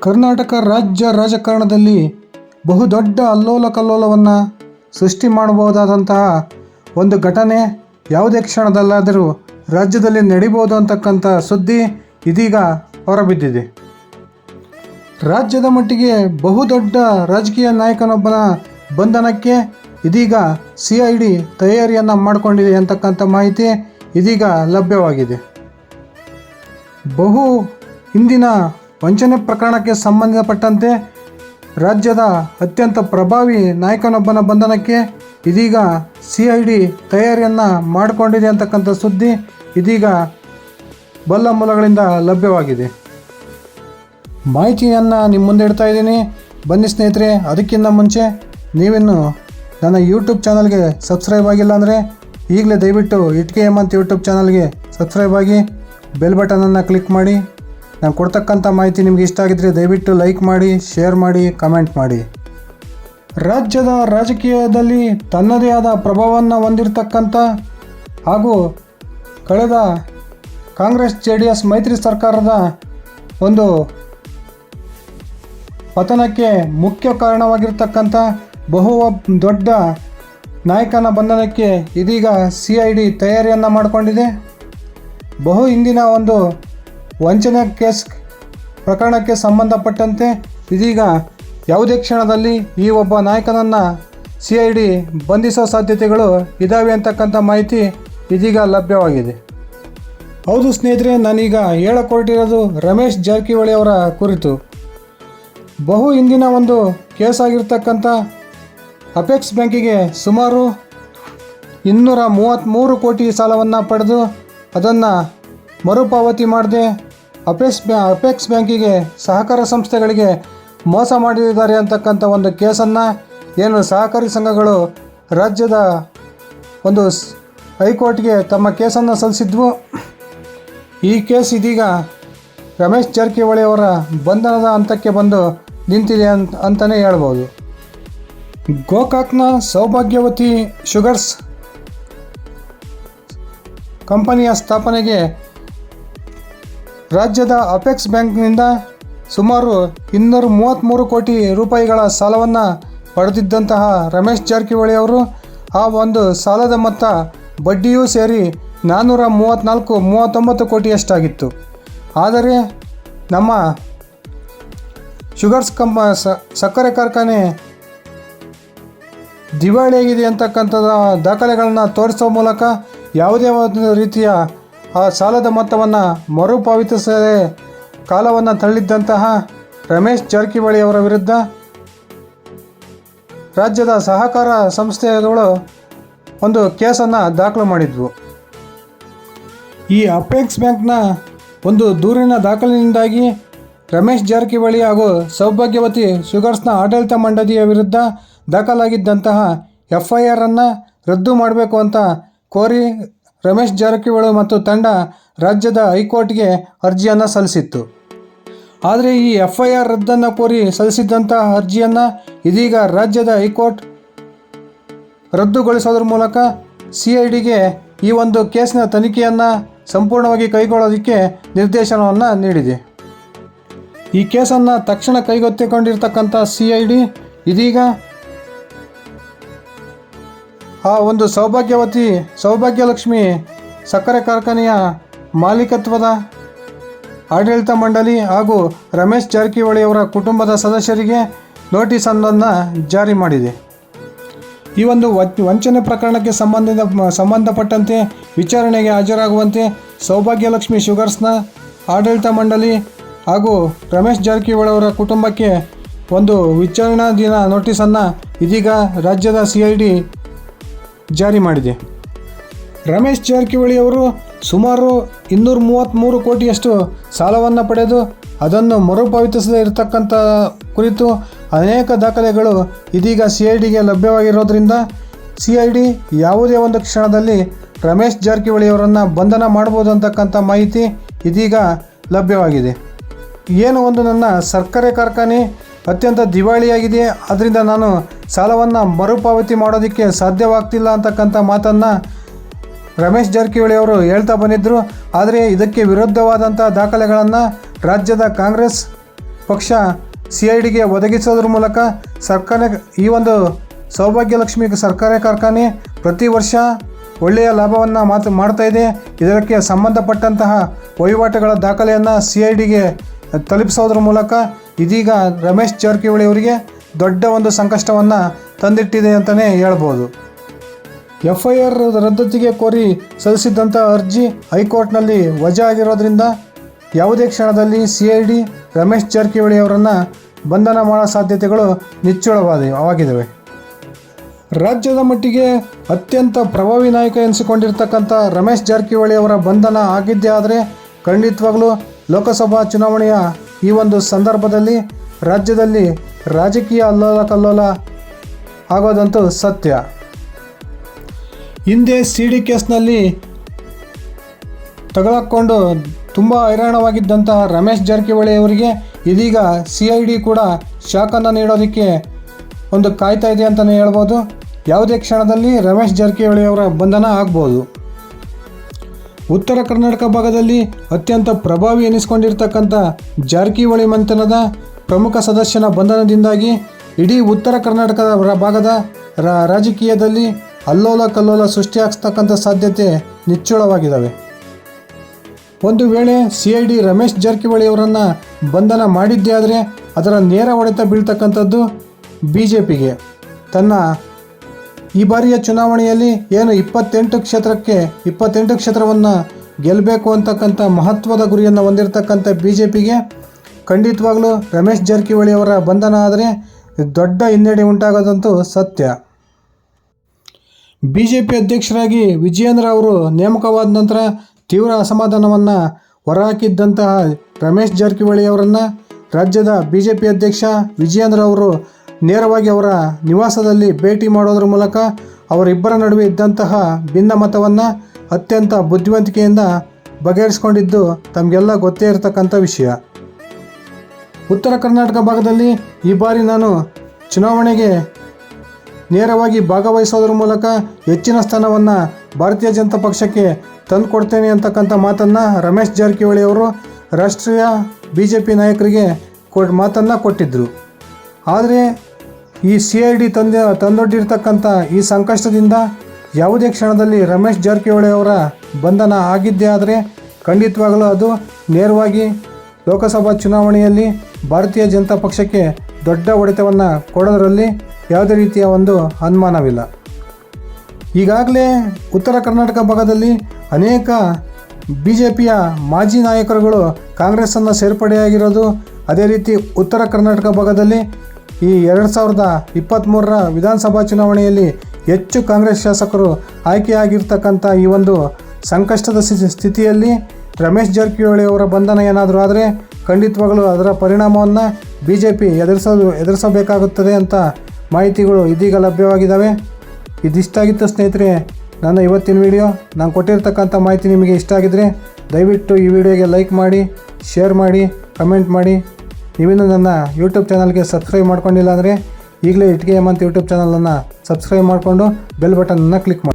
ಕರ್ನಾಟಕ ರಾಜ್ಯ ರಾಜಕಾರಣದಲ್ಲಿ ಬಹುದೊಡ್ಡ ಅಲ್ಲೋಲ ಕಲ್ಲೋಲವನ್ನು ಸೃಷ್ಟಿ ಮಾಡಬಹುದಾದಂತಹ ಒಂದು ಘಟನೆ ಯಾವುದೇ ಕ್ಷಣದಲ್ಲಾದರೂ ರಾಜ್ಯದಲ್ಲಿ ನಡೀಬೋದು ಅಂತಕ್ಕಂಥ ಸುದ್ದಿ ಇದೀಗ ಹೊರಬಿದ್ದಿದೆ. ರಾಜ್ಯದ ಮಟ್ಟಿಗೆ ಬಹುದೊಡ್ಡ ರಾಜಕೀಯ ನಾಯಕನೊಬ್ಬನ ಬಂಧನಕ್ಕೆ ಇದೀಗ CID ತಯಾರಿಯನ್ನು ಮಾಡಿಕೊಂಡಿದೆ ಅಂತಕ್ಕಂಥ ಮಾಹಿತಿ ಇದೀಗ ಲಭ್ಯವಾಗಿದೆ. ಬಹು ಹಿಂದಿನ ವಂಚನೆ ಪ್ರಕರಣಕ್ಕೆ ಸಂಬಂಧಪಟ್ಟಂತೆ ರಾಜ್ಯದ ಅತ್ಯಂತ ಪ್ರಭಾವಿ ನಾಯಕನೊಬ್ಬನ ಬಂಧನಕ್ಕೆ ಇದೀಗ CID ತಯಾರಿಯನ್ನು ಮಾಡಿಕೊಂಡಿದೆ ಅಂತಕ್ಕಂಥ ಸುದ್ದಿ ಇದೀಗ ಬಲ್ಲ ಮೂಲಗಳಿಂದ ಲಭ್ಯವಾಗಿದೆ. ಮಾಹಿತಿಯನ್ನು ನಿಮ್ಮ ಮುಂದೆ ಇಡ್ತಾ ಇದ್ದೀನಿ. ಬನ್ನಿ ಸ್ನೇಹಿತರೆ, ಅದಕ್ಕಿಂತ ಮುಂಚೆ ನೀವಿನ್ನು ನನ್ನ ಯೂಟ್ಯೂಬ್ ಚಾನಲ್ಗೆ ಸಬ್ಸ್ಕ್ರೈಬ್ ಆಗಿಲ್ಲ ಅಂದರೆ ಈಗಲೇ ದಯವಿಟ್ಟು ಇಟ್ಕೆ ಹೇಮಂತ್ ಯೂಟ್ಯೂಬ್ ಚಾನಲ್ಗೆ ಸಬ್ಸ್ಕ್ರೈಬ್ ಆಗಿ ಬೆಲ್ ಬಟನನ್ನು ಕ್ಲಿಕ್ ಮಾಡಿ. ನಾನು ಕೊಡ್ತಕ್ಕಂಥ ಮಾಹಿತಿ ನಿಮಗೆ ಇಷ್ಟ ಆಗಿದ್ದರೆ ದಯವಿಟ್ಟು ಲೈಕ್ ಮಾಡಿ, ಶೇರ್ ಮಾಡಿ, ಕಮೆಂಟ್ ಮಾಡಿ. ರಾಜ್ಯದ ರಾಜಕೀಯದಲ್ಲಿ ತನ್ನದೇ ಆದ ಪ್ರಭಾವವನ್ನು ಹೊಂದಿರತಕ್ಕಂಥ ಹಾಗೂ ಕಳೆದ ಕಾಂಗ್ರೆಸ್ JDS ಮೈತ್ರಿ ಸರ್ಕಾರದ ಒಂದು ಪತನಕ್ಕೆ ಮುಖ್ಯ ಕಾರಣವಾಗಿರ್ತಕ್ಕಂಥ ದೊಡ್ಡ ನಾಯಕನ ಬಂಧನಕ್ಕೆ ಇದೀಗ CID ತಯಾರಿಯನ್ನು ಮಾಡಿಕೊಂಡಿದೆ. ಹಿಂದಿನ ಒಂದು ವಂಚನೆ ಕೇಸ್ ಪ್ರಕರಣಕ್ಕೆ ಸಂಬಂಧಪಟ್ಟಂತೆ ಇದೀಗ ಯಾವುದೇ ಕ್ಷಣದಲ್ಲಿ ಈ ಒಬ್ಬ ನಾಯಕನನ್ನು CID ಬಂಧಿಸೋ ಸಾಧ್ಯತೆಗಳು ಇದ್ದಾವೆ ಅಂತಕ್ಕಂಥ ಮಾಹಿತಿ ಇದೀಗ ಲಭ್ಯವಾಗಿದೆ. ಹೌದು ಸ್ನೇಹಿತರೆ, ನಾನೀಗ ಹೇಳಕೊಟ್ಟಿರೋದು ರಮೇಶ್ ಜಾರಕಿಹೊಳಿ ಅವರ ಕುರಿತು. ಹಿಂದಿನ ಒಂದು ಕೇಸ್ ಆಗಿರ್ತಕ್ಕಂಥ ಅಪೆಕ್ಸ್ ಬ್ಯಾಂಕಿಗೆ ಸುಮಾರು 233 ಕೋಟಿ ಸಾಲವನ್ನು ಪಡೆದು ಅದನ್ನು ಮರುಪಾವತಿ ಮಾಡದೆ ಅಪೆಕ್ಸ್ ಬ್ಯಾಂಕಿಗೆ ಸಹಕಾರ ಸಂಸ್ಥೆಗಳಿಗೆ ಮೋಸ ಮಾಡಿದ್ದಾರೆ ಅಂತಕ್ಕಂಥ ಒಂದು ಕೇಸನ್ನು ಏನು ಸಹಕಾರಿ ಸಂಘಗಳು ರಾಜ್ಯದ ಒಂದು ಹೈಕೋರ್ಟ್ಗೆ ತಮ್ಮ ಕೇಸನ್ನು ಸಲ್ಲಿಸಿದ್ವು. ಈ ಕೇಸ್ ಇದೀಗ ರಮೇಶ್ ಜಾರಕಿಹೊಳಿ ಅವರ ಬಂಧನದ ಹಂತಕ್ಕೆ ಬಂದು ನಿಂತಿದೆ ಅಂತಲೇ ಹೇಳ್ಬೋದು. ಗೋಕಾಕ್ನ ಸೌಭಾಗ್ಯವತಿ ಶುಗರ್ಸ್ ಕಂಪನಿಯ ಸ್ಥಾಪನೆಗೆ ರಾಜ್ಯದ ಅಪೆಕ್ಸ್ ಬ್ಯಾಂಕ್ನಿಂದ ಸುಮಾರು 233 ಕೋಟಿ ರೂಪಾಯಿಗಳ ಸಾಲವನ್ನು ಪಡೆದಿದ್ದಂತಹ ರಮೇಶ್ ಜಾರಕಿಹೊಳಿ ಅವರು ಆ ಒಂದು ಸಾಲದ ಮೊತ್ತ ಬಡ್ಡಿಯೂ ಸೇರಿ 439 ಕೋಟಿಯಷ್ಟಾಗಿತ್ತು. ಆದರೆ ನಮ್ಮ ಶುಗರ್ಸ್ ಸಕ್ಕರೆ ಕಾರ್ಖಾನೆ ದಿವಾಳಿಯಾಗಿದೆ ಅಂತಕ್ಕಂಥದ್ದು ದಾಖಲೆಗಳನ್ನು ತೋರಿಸುವ ಮೂಲಕ ಯಾವುದೇ ಒಂದು ರೀತಿಯ ಆ ಸಾಲದ ಮೊತ್ತವನ್ನು ಮರುಪಾವತಿಸದೆ ಕಾಲವನ್ನು ತಳ್ಳಿದ್ದಂತಹ ರಮೇಶ್ ಜಾರಕಿಹೊಳಿ ಅವರ ವಿರುದ್ಧ ರಾಜ್ಯದ ಸಹಕಾರ ಸಂಸ್ಥೆಗಳು ಒಂದು ಕೇಸನ್ನು ದಾಖಲು ಮಾಡಿದ್ವು. ಈ ಅಪೆಕ್ಸ್ ಬ್ಯಾಂಕ್ನ ಒಂದು ದೂರಿನ ದಾಖಲಿನಿಂದಾಗಿ ರಮೇಶ್ ಜಾರಕಿಹೊಳಿ ಹಾಗೂ ಸೌಭಾಗ್ಯವತಿ ಶುಗರ್ಸ್ನ ಆಡಳಿತ ಮಂಡಳಿಯ ವಿರುದ್ಧ ದಾಖಲಾಗಿದ್ದಂತಹ FIR ರದ್ದು ಮಾಡಬೇಕು ಅಂತ ಕೋರಿ ರಮೇಶ್ ಜಾರಕಿಹೊಳಿ ಮತ್ತು ತಂಡ ರಾಜ್ಯದ ಹೈಕೋರ್ಟ್ಗೆ ಅರ್ಜಿಯನ್ನು ಸಲ್ಲಿಸಿತ್ತು. ಆದರೆ ಈ FIR ರದ್ದನ್ನು ಕೋರಿ ಸಲ್ಲಿಸಿದ್ದಂತಹ ಅರ್ಜಿಯನ್ನು ಇದೀಗ ರಾಜ್ಯದ ಹೈಕೋರ್ಟ್ ರದ್ದುಗೊಳಿಸೋದ್ರ ಮೂಲಕ CIDಗೆ ಈ ಒಂದು ಕೇಸಿನ ತನಿಖೆಯನ್ನು ಸಂಪೂರ್ಣವಾಗಿ ಕೈಗೊಳ್ಳೋದಕ್ಕೆ ನಿರ್ದೇಶನವನ್ನು ನೀಡಿದೆ. ಈ ಕೇಸನ್ನು ತಕ್ಷಣ ಕೈಗೆತ್ತಿಕೊಂಡಿರ್ತಕ್ಕಂಥ CID ಇದೀಗ ಆ ಒಂದು ಸೌಭಾಗ್ಯಲಕ್ಷ್ಮಿ ಸಕ್ಕರೆ ಕಾರ್ಖಾನೆಯ ಮಾಲೀಕತ್ವದ ಆಡಳಿತ ಮಂಡಳಿ ಹಾಗೂ ರಮೇಶ್ ಜಾರಕಿಹೊಳಿ ಅವರ ಕುಟುಂಬದ ಸದಸ್ಯರಿಗೆ ನೋಟಿಸನ್ನು ಜಾರಿ ಮಾಡಿದೆ. ಈ ಒಂದು ವಂಚನೆ ಪ್ರಕರಣಕ್ಕೆ ಸಂಬಂಧಪಟ್ಟಂತೆ ವಿಚಾರಣೆಗೆ ಹಾಜರಾಗುವಂತೆ ಸೌಭಾಗ್ಯಲಕ್ಷ್ಮಿ ಶುಗರ್ಸ್ನ ಆಡಳಿತ ಮಂಡಳಿ ಹಾಗೂ ರಮೇಶ್ ಜಾರಕಿಹೊಳಿ ಅವರ ಕುಟುಂಬಕ್ಕೆ ಒಂದು ವಿಚಾರಣಾಧೀನ ನೋಟಿಸನ್ನು ಇದೀಗ ರಾಜ್ಯದ CID ಜಾರಿ ಮಾಡಿದೆ. ರಮೇಶ್ ಜಾರಕಿಹೊಳಿ ಅವರು ಸುಮಾರು 233 ಕೋಟಿಯಷ್ಟು ಸಾಲವನ್ನು ಪಡೆದು ಅದನ್ನು ಮರುಪಾವತಿಸದೇ ಇರತಕ್ಕಂಥ ಕುರಿತು ಅನೇಕ ದಾಖಲೆಗಳು ಇದೀಗ CIDಗೆ ಲಭ್ಯವಾಗಿರೋದ್ರಿಂದ CID ಯಾವುದೇ ಒಂದು ಕ್ಷಣದಲ್ಲಿ ರಮೇಶ್ ಜಾರಕಿಹೊಳಿ ಅವರನ್ನು ಬಂಧನ ಮಾಡ್ಬೋದು ಅಂತಕ್ಕಂಥ ಮಾಹಿತಿ ಇದೀಗ ಲಭ್ಯವಾಗಿದೆ. ಏನು ಒಂದು ನನ್ನ ಸಕ್ಕರೆ ಕಾರ್ಖಾನೆ ಅತ್ಯಂತ ದಿವಾಳಿಯಾಗಿದೆ, ಅದರಿಂದ ನಾನು ಸಾಲವನ್ನು ಮರುಪಾವತಿ ಮಾಡೋದಕ್ಕೆ ಸಾಧ್ಯವಾಗ್ತಿಲ್ಲ ಅಂತಕ್ಕಂಥ ಮಾತನ್ನು ರಮೇಶ್ ಜಾರಕಿಹೊಳಿ ಅವರು ಹೇಳ್ತಾ ಬಂದಿದ್ದರು. ಆದರೆ ಇದಕ್ಕೆ ವಿರುದ್ಧವಾದಂಥ ದಾಖಲೆಗಳನ್ನು ರಾಜ್ಯದ ಕಾಂಗ್ರೆಸ್ ಪಕ್ಷ CIDಗೆ ಒದಗಿಸೋದ್ರ ಮೂಲಕ ಈ ಒಂದು ಸೌಭಾಗ್ಯಲಕ್ಷ್ಮಿ ಸರ್ಕಾರಿ ಕಾರ್ಖಾನೆ ಪ್ರತಿ ವರ್ಷ ಒಳ್ಳೆಯ ಲಾಭವನ್ನು ಮಾಡ್ತಾ ಇದೆ. ಇದಕ್ಕೆ ಸಂಬಂಧಪಟ್ಟಂತಹ ವಹಿವಾಟುಗಳ ದಾಖಲೆಯನ್ನು CIDಗೆ ತಲುಪಿಸೋದ್ರ ಮೂಲಕ ಇದೀಗ ರಮೇಶ್ ಜಾರಕಿಹೊಳಿ ಅವರಿಗೆ ದೊಡ್ಡ ಒಂದು ಸಂಕಷ್ಟವನ್ನು ತಂದಿಟ್ಟಿದೆ ಅಂತಲೇ ಹೇಳ್ಬೋದು. FIR ರದ್ದತಿಗೆ ಕೋರಿ ಸಲ್ಲಿಸಿದ್ದಂಥ ಅರ್ಜಿ ಹೈಕೋರ್ಟ್ನಲ್ಲಿ ವಜಾ ಆಗಿರೋದ್ರಿಂದ ಯಾವುದೇ ಕ್ಷಣದಲ್ಲಿ CID ರಮೇಶ್ ಜಾರಕಿಹೊಳಿ ಅವರನ್ನು ಬಂಧನ ಮಾಡೋ ಸಾಧ್ಯತೆಗಳು ನಿಚ್ಚಳವಾಗಿದ್ದಾವೆ. ರಾಜ್ಯದ ಮಟ್ಟಿಗೆ ಅತ್ಯಂತ ಪ್ರಭಾವಿ ನಾಯಕ ಎನಿಸಿಕೊಂಡಿರ್ತಕ್ಕಂಥ ರಮೇಶ್ ಜಾರಕಿಹೊಳಿ ಅವರ ಬಂಧನ ಆಗಿದ್ದೇ ಆದರೆ ಖಂಡಿತವಾಗಲೂ ಲೋಕಸಭಾ ಚುನಾವಣೆಯ ಈ ಒಂದು ಸಂದರ್ಭದಲ್ಲಿ ರಾಜ್ಯದಲ್ಲಿ ರಾಜಕೀಯ ಅಲ್ಲೋಲ ಕಲ್ಲೋಲ ಆಗೋದಂತೂ ಸತ್ಯ. ಹಿಂದೆ CD ಕೇಸ್ನಲ್ಲಿ ತಗಲಾಕೊಂಡು ತುಂಬ ಹೈರಾಣವಾಗಿದ್ದಂತಹ ರಮೇಶ್ ಜಾರಕಿಹೊಳಿ ಅವರಿಗೆ ಇದೀಗ CID ಕೂಡ ಶಾಕನ್ನು ನೀಡೋದಕ್ಕೆ ಒಂದು ಕಾಯ್ತಾ ಇದೆ ಅಂತಲೇ ಹೇಳ್ಬೋದು. ಯಾವುದೇ ಕ್ಷಣದಲ್ಲಿ ರಮೇಶ್ ಜಾರಕಿಹೊಳಿ ಅವರ ಬಂಧನ ಆಗ್ಬೋದು. ಉತ್ತರ ಕರ್ನಾಟಕ ಭಾಗದಲ್ಲಿ ಅತ್ಯಂತ ಪ್ರಭಾವಿ ಎನಿಸಿಕೊಂಡಿರ್ತಕ್ಕಂಥ ಜಾರಕಿಹೊಳಿ ಮಂಥನದ ಪ್ರಮುಖ ಸದಸ್ಯನ ಬಂಧನದಿಂದಾಗಿ ಇಡೀ ಉತ್ತರ ಕರ್ನಾಟಕದ ಭಾಗದ ರಾಜಕೀಯದಲ್ಲಿ ಅಲ್ಲೋಲ ಕಲ್ಲೋಲ ಸೃಷ್ಟಿಯಾಗ್ತಕ್ಕಂಥ ಸಾಧ್ಯತೆ ನಿಚ್ಚಳವಾಗಿದ್ದಾವೆ. ಒಂದು ವೇಳೆ CID ರಮೇಶ್ ಜಾರಕಿಹೊಳಿ ಅವರನ್ನು ಬಂಧನ ಮಾಡಿದ್ದೇ ಆದರೆ ಅದರ ನೇರ ಹೊಡೆತ ಬೀಳ್ತಕ್ಕಂಥದ್ದು BJPಗೆ. ತನ್ನ ಈ ಬಾರಿಯ ಚುನಾವಣೆಯಲ್ಲಿ ಏನು 28 ಕ್ಷೇತ್ರವನ್ನು ಗೆಲ್ಲಬೇಕು ಅಂತಕ್ಕಂಥ ಮಹತ್ವದ ಗುರಿಯನ್ನು ಹೊಂದಿರತಕ್ಕಂಥ BJPಗೆ ಖಂಡಿತವಾಗಲೂ ರಮೇಶ್ ಜಾರಕಿಹೊಳಿ ಅವರ ಬಂಧನ ಆದರೆ ದೊಡ್ಡ ಹಿನ್ನಡೆ ಉಂಟಾಗೋದಂತೂ ಸತ್ಯ. BJP ಅಧ್ಯಕ್ಷರಾಗಿ ವಿಜಯೇಂದ್ರ ಅವರು ನೇಮಕವಾದ ನಂತರ ತೀವ್ರ ಅಸಮಾಧಾನವನ್ನು ಹೊರಹಾಕಿದ್ದಂತಹ ರಮೇಶ್ ಜಾರಕಿಹೊಳಿ ಅವರನ್ನು ರಾಜ್ಯದ BJP ಅಧ್ಯಕ್ಷ ವಿಜಯೇಂದ್ರ ಅವರು ನೇರವಾಗಿ ಅವರ ನಿವಾಸದಲ್ಲಿ ಭೇಟಿ ಮಾಡೋದ್ರ ಮೂಲಕ ಅವರಿಬ್ಬರ ನಡುವೆ ಇದ್ದಂತಹ ಭಿನ್ನಮತವನ್ನು ಅತ್ಯಂತ ಬುದ್ಧಿವಂತಿಕೆಯಿಂದ ಬಗೆಹರಿಸಿಕೊಂಡಿದ್ದು ತಮಗೆಲ್ಲ ಗೊತ್ತೇ ಇರತಕ್ಕಂಥ ವಿಷಯ. ಉತ್ತರ ಕರ್ನಾಟಕ ಭಾಗದಲ್ಲಿ ಈ ಬಾರಿ ನಾನು ಚುನಾವಣೆಗೆ ನೇರವಾಗಿ ಭಾಗವಹಿಸೋದ್ರ ಮೂಲಕ ಹೆಚ್ಚಿನ ಸ್ಥಾನವನ್ನು ಭಾರತೀಯ ಜನತಾ ಪಕ್ಷಕ್ಕೆ ತಂದು ಕೊಡ್ತೇನೆ ಅಂತಕ್ಕಂಥ ಮಾತನ್ನು ರಮೇಶ್ ಜಾರಕಿಹೊಳಿ ಅವರು ರಾಷ್ಟ್ರೀಯ BJP ನಾಯಕರಿಗೆ ಮಾತನ್ನು ಕೊಟ್ಟಿದ್ದರು. ಆದರೆ ಈ CID ತಂದೊಡ್ಡಿರ್ತಕ್ಕಂಥ ಈ ಸಂಕಷ್ಟದಿಂದ ಯಾವುದೇ ಕ್ಷಣದಲ್ಲಿ ರಮೇಶ್ ಜಾರಕಿಹೊಳಿ ಅವರ ಬಂಧನ ಆಗಿದ್ದೇ ಆದರೆ ಖಂಡಿತವಾಗಲೂ ಅದು ನೇರವಾಗಿ ಲೋಕಸಭಾ ಚುನಾವಣೆಯಲ್ಲಿ ಭಾರತೀಯ ಜನತಾ ಪಕ್ಷಕ್ಕೆ ದೊಡ್ಡ ಹೊಡೆತವನ್ನು ಕೊಡೋದರಲ್ಲಿ ಯಾವುದೇ ರೀತಿಯ ಒಂದು ಅನುಮಾನವಿಲ್ಲ. ಈಗಾಗಲೇ ಉತ್ತರ ಕರ್ನಾಟಕ ಭಾಗದಲ್ಲಿ ಅನೇಕ BJPಯ ಮಾಜಿ ನಾಯಕರುಗಳು ಕಾಂಗ್ರೆಸ್ಸನ್ನು ಸೇರ್ಪಡೆಯಾಗಿರೋದು, ಅದೇ ರೀತಿ ಉತ್ತರ ಕರ್ನಾಟಕ ಭಾಗದಲ್ಲಿ ಈ 2023ರ ವಿಧಾನಸಭಾ ಚುನಾವಣೆಯಲ್ಲಿ ಹೆಚ್ಚು ಕಾಂಗ್ರೆಸ್ ಶಾಸಕರು ಆಯ್ಕೆಯಾಗಿರ್ತಕ್ಕಂಥ ಈ ಒಂದು ಸಂಕಷ್ಟದ ಸ್ಥಿತಿಯಲ್ಲಿ ರಮೇಶ್ ಜಾರಕಿಹೊಳಿ ಅವರ ಬಂಧನ ಏನಾದರೂ ಆದರೆ ಖಂಡಿತವಾಗಲೂ ಅದರ ಪರಿಣಾಮವನ್ನು BJP ಎದುರಿಸಬೇಕಾಗುತ್ತದೆ ಅಂತ ಮಾಹಿತಿಗಳು ಇದೀಗ ಲಭ್ಯವಾಗಿದ್ದಾವೆ. ಇದಿಷ್ಟಾಗಿತ್ತು ಸ್ನೇಹಿತರೆ ನನ್ನ ಇವತ್ತಿನ ವಿಡಿಯೋ. ನಾನು ಕೊಟ್ಟಿರ್ತಕ್ಕಂಥ ಮಾಹಿತಿ ನಿಮಗೆ ಇಷ್ಟ ಆಗಿದ್ದರೆ ದಯವಿಟ್ಟು ಈ ವಿಡಿಯೋಗೆ ಲೈಕ್ ಮಾಡಿ, ಶೇರ್ ಮಾಡಿ, ಕಮೆಂಟ್ ಮಾಡಿ. ನೀವಿನ್ನೂ ನನ್ನ ಯೂಟ್ಯೂಬ್ ಚಾನಲ್ಗೆ ಸಬ್ಸ್ಕ್ರೈಬ್ ಮಾಡ್ಕೊಂಡಿಲ್ಲ ಅಂದರೆ ಈಗಲೇ ಇಟ್ಕೆ ಹೇಮಂತ್ ಯೂಟ್ಯೂಬ್ ಚಾನಲನ್ನು ಸಬ್ಸ್ಕ್ರೈಬ್ ಮಾಡಿಕೊಂಡು ಬೆಲ್ ಬಟನನ್ನು ಕ್ಲಿಕ್ ಮಾಡಿ.